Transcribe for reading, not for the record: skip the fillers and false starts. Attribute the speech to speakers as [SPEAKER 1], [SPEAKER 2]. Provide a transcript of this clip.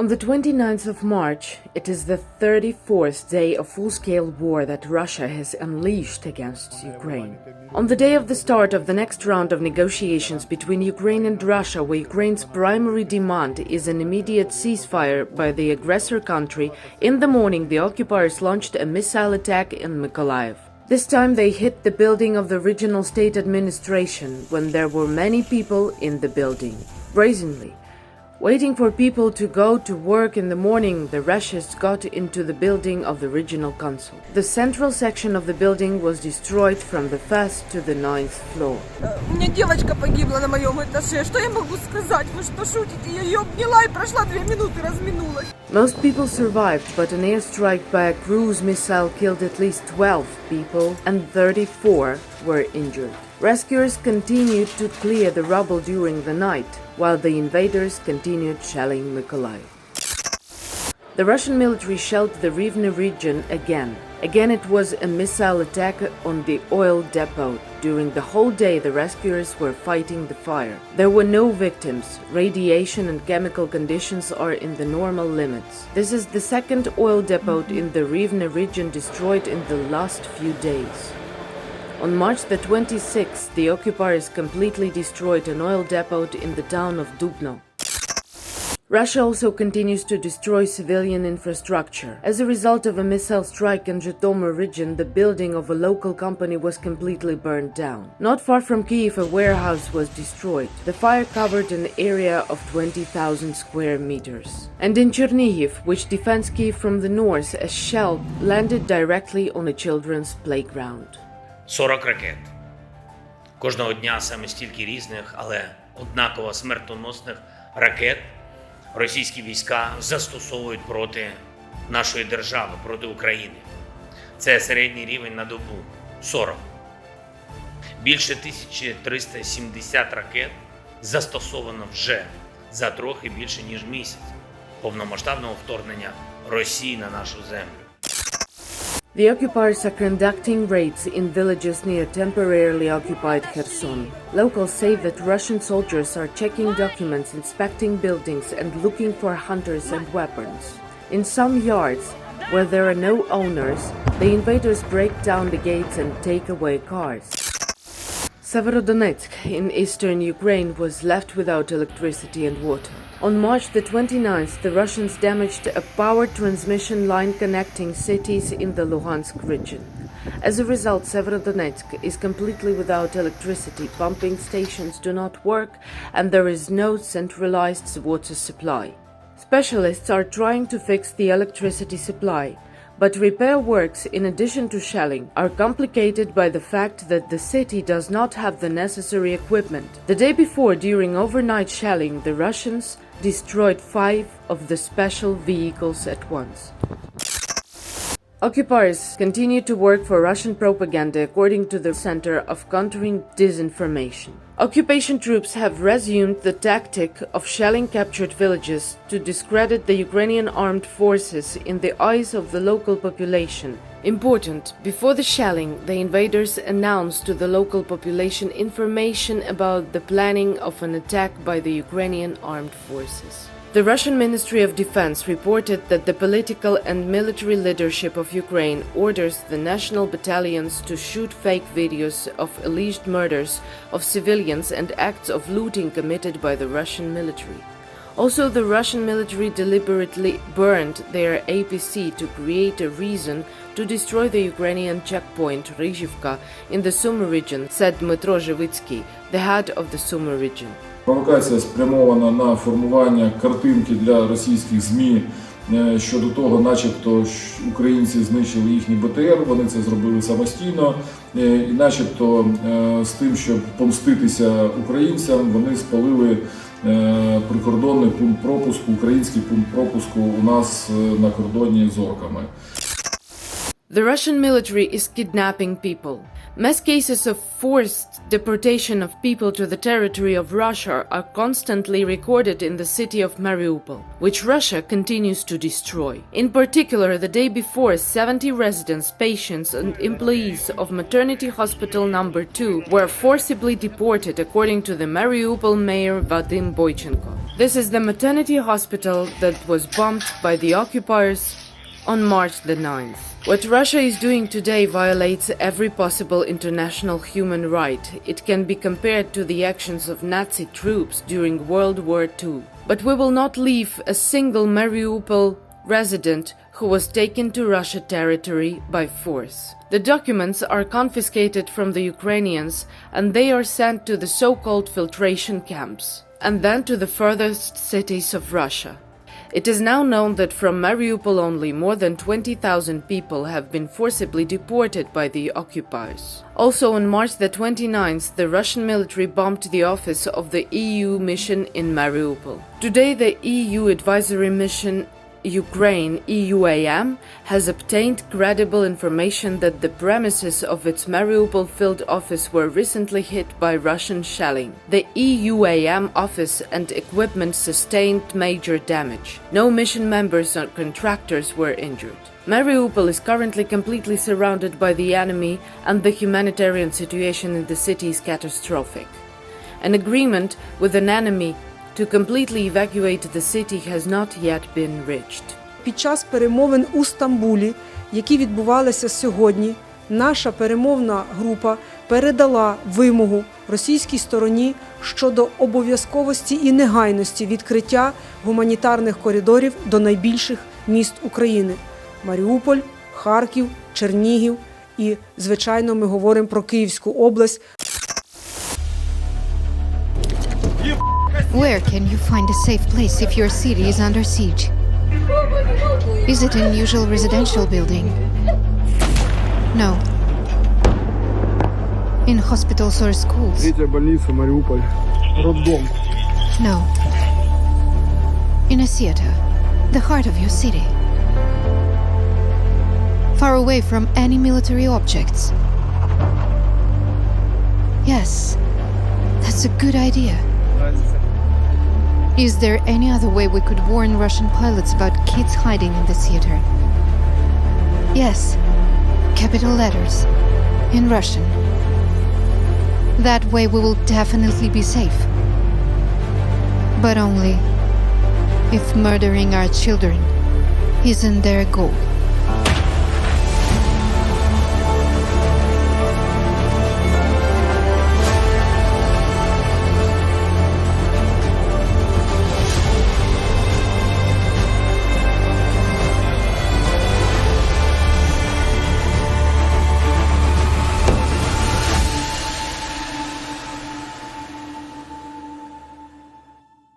[SPEAKER 1] On the 29th of March, it is the 34th day of full-scale war that Russia has unleashed against Ukraine. On the day of the start of the next round of negotiations between Ukraine and Russia, where Ukraine's primary demand is an immediate ceasefire by the aggressor country, in the morning the occupiers launched a missile attack in Mykolaiv. This time they hit the building of the regional state administration when there were many people in the building. Brazenly, waiting for people to go to work in the morning, the Russians got into the building of the regional council. The central section of the building was destroyed from the 1st to the 9th floor.
[SPEAKER 2] У меня девочка погибла на моем этаже. Что я могу сказать? Вы что, шутите? Я ее обняла и прошла 2 минуты, разминулась.
[SPEAKER 1] Most people survived, but an airstrike by a cruise missile killed at least 12 people and 34 were injured. Rescuers continued to clear the rubble during the night, while the invaders continued shelling Mykolaiv. The Russian military shelled the Rivne region again. Again it was a missile attack on the oil depot. During the whole day the rescuers were fighting the fire. There were no victims. Radiation and chemical conditions are in the normal limits. This is the second oil depot in the Rivne region destroyed in the last few days. On March the 26th, the occupiers completely destroyed an oil depot in the town of Dubno. Russia also continues to destroy civilian infrastructure. As a result of a missile strike in Zhytomyr region, the building of a local company was completely burned down. Not far from Kyiv, a warehouse was destroyed. The fire covered an area of 20,000 square meters. And in Chernihiv, which defends Kyiv from the north, a shell landed directly on a children's playground.
[SPEAKER 3] 40 ракет. Кожного дня саме стільки різних, але однаково смертоносних ракет російські війська застосовують проти нашої держави, проти України. Це середній рівень на добу – 40. Більше 1370 ракет застосовано вже за трохи більше ніж місяць повномасштабного вторгнення Росії на нашу землю.
[SPEAKER 1] The occupiers are conducting raids in villages near temporarily occupied Kherson. Locals say that Russian soldiers are checking documents, inspecting buildings, and looking for hunters and weapons. In some yards, where there are no owners, the invaders break down the gates and take away cars. Severodonetsk in eastern Ukraine was left without electricity and water. On March the 29th, the Russians damaged a power transmission line connecting cities in the Luhansk region. As a result, Severodonetsk is completely without electricity, pumping stations do not work, and there is no centralized water supply. Specialists are trying to fix the electricity supply, but repair works, in addition to shelling, are complicated by the fact that the city does not have the necessary equipment. The day before, during overnight shelling, the Russians destroyed 5 of the special vehicles at once. Occupiers continue to work for Russian propaganda according to the Center of Countering Disinformation. Occupation troops have resumed the tactic of shelling captured villages to discredit the Ukrainian armed forces in the eyes of the local population. Important, before the shelling, the invaders announced to the local population information about the planning of an attack by the Ukrainian armed forces. The Russian Ministry of Defense reported that the political and military leadership of Ukraine orders the national battalions to shoot fake videos of alleged murders of civilians and acts of looting committed by the Russian military. Also, the Russian military deliberately burned their APC to create a reason to destroy the Ukrainian checkpoint Rizhivka in the Sumy region, said Dmytro Zhivitsky, the head of the Sumy region.
[SPEAKER 4] Провокація спрямована на формування картинки для російських ЗМІ щодо того, начебто українці знищили їхні БТР, вони це зробили самостійно, і начебто з тим, щоб помститися українцям, вони спалили прикордонний пункт пропуску, український пункт пропуску у нас на кордоні з орками.
[SPEAKER 1] The Russian military is kidnapping people. Mass cases of forced deportation of people to the territory of Russia are constantly recorded in the city of Mariupol, which Russia continues to destroy. In particular, the day before, 70 residents, patients and employees of maternity hospital number 2 were forcibly deported, according to the Mariupol mayor Vadim Boychenko. This is the maternity hospital that was bombed by the occupiers on March the 9th. What Russia is doing today violates every possible international human right. It can be compared to the actions of Nazi troops during World War II. But we will not leave a single Mariupol resident who was taken to Russia territory by force. The documents are confiscated from the Ukrainians and they are sent to the so-called filtration camps, and then to the furthest cities of Russia. It is now known that from Mariupol only more than 20,000 people have been forcibly deported by the occupiers. Also on March the 29th, the Russian military bombed the office of the EU mission in Mariupol. Today the EU advisory mission Ukraine, EUAM, has obtained credible information that the premises of its Mariupol field office were recently hit by Russian shelling. The EUAM office and equipment sustained major damage. No mission members or contractors were injured. Mariupol is currently completely surrounded by the enemy and the humanitarian situation in the city is catastrophic. An agreement with an enemy to completely evacuate the city has not yet been reached.
[SPEAKER 5] Під час перемовин у Стамбулі, які відбувалися сьогодні, наша перемовна група передала вимогу російській стороні щодо обов'язковості і негайності відкриття гуманітарних коридорів до найбільших міст України – Маріуполь, Харків, Чернігів і, звичайно, ми говоримо про Київську область.
[SPEAKER 6] Where can you find a safe place if your city is under siege? Is it an usual residential building? No. In hospitals or schools?
[SPEAKER 7] Третья больница, Мариуполь. Роддом.
[SPEAKER 6] No. In a theater, the heart of your city. Far away from any military objects. Yes, that's a good idea. Is there any other way we could warn Russian pilots about kids hiding in the theater? Yes, capital letters, in Russian. That way we will definitely be safe. But only if murdering our children isn't their goal.